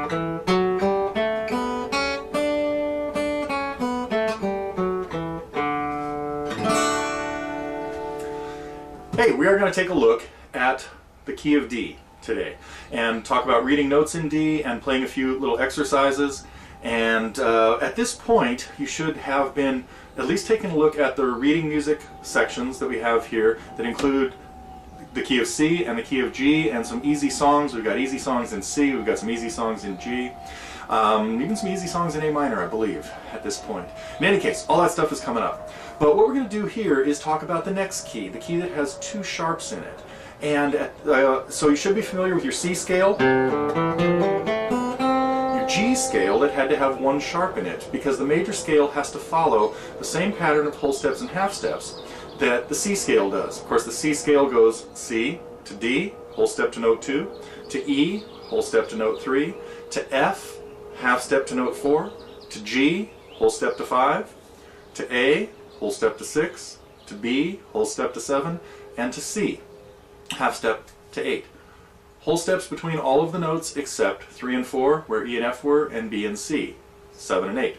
Hey, we are going to take a look at the key of D today and talk about reading notes in D and playing a few little exercises. And at this point, you should have been at least taking a look at the reading music sections that we have here that include the key of C and the key of G and some easy songs. We've got easy songs in C, we've got some easy songs in G, even some easy songs in A minor, I believe, at this point. In any case, all that stuff is coming up. But what we're going to do here is talk about the next key, the key that has two sharps in it. And so you should be familiar with your C scale, your G scale that had to have one sharp in it, because the major scale has to follow the same pattern of whole steps and half steps that the C scale does. Of course, the C scale goes C to D, whole step to note 2, to E, whole step to note 3, to F, half step to note 4, to G, whole step to 5, to A, whole step to 6, to B, whole step to 7, and to C, half step to 8. Whole steps between all of the notes except 3 and 4, where E and F were, and B and C, 7 and 8.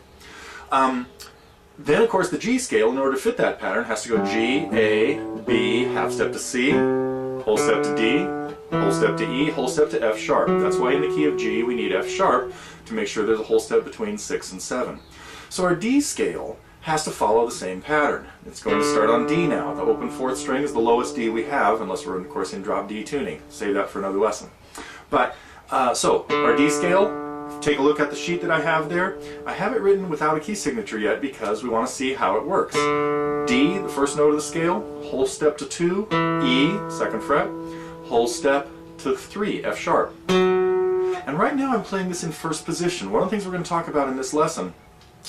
Then, of course, the G scale, in order to fit that pattern, has to go G, A, B, half step to C, whole step to D, whole step to E, whole step to F sharp. That's why in the key of G we need F sharp to make sure there's a whole step between 6 and 7. So our D scale has to follow the same pattern. It's going to start on D now. The open 4th string is the lowest D we have, unless we're, of course, in drop D tuning. Save that for another lesson. But, so, our D scale, take a look at the sheet that I have there. I have it written without a key signature yet because we want to see how it works. D, the first note of the scale, whole step to 2, E, 2nd fret, whole step to 3, F sharp. And right now I'm playing this in first position. One of the things we're going to talk about in this lesson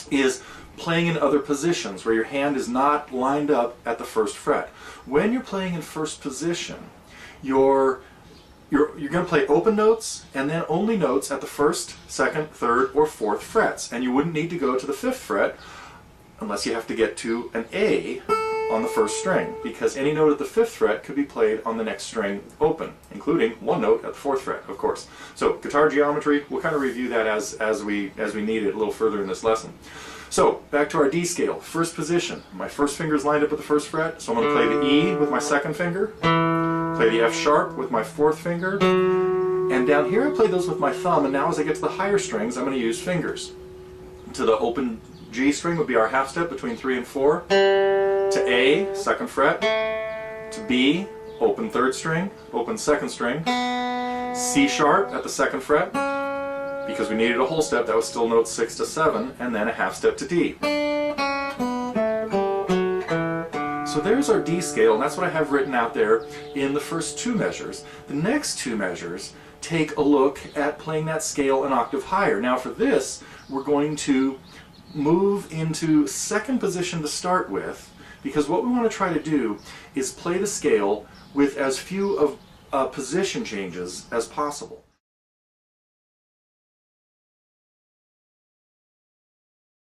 is playing in other positions where your hand is not lined up at the 1st fret. When you're playing in first position, you're going to play open notes and then only notes at the 1st, 2nd, 3rd, or 4th frets. And you wouldn't need to go to the 5th fret unless you have to get to an A on the 1st string, because any note at the 5th fret could be played on the next string open, including one note at the 4th fret, of course. So guitar geometry, we'll kind of review that as we need it a little further in this lesson. So back to our D scale, first position. My first finger is lined up at the 1st fret, so I'm going to play the E with my 2nd finger, play the F sharp with my 4th finger, and down here I play those with my thumb, and now as I get to the higher strings I'm going to use fingers. To the open G string would be our half step between 3 and 4, to A, 2nd fret, to B, open 3rd string, open 2nd string, C sharp at the 2nd fret, because we needed a whole step, that was still notes 6 to 7, and then a half step to D. So there's our D scale, and that's what I have written out there in the first 2 measures. The next 2 measures take a look at playing that scale an octave higher. Now for this, we're going to move into 2nd position to start with, because what we want to try to do is play the scale with as few of position changes as possible.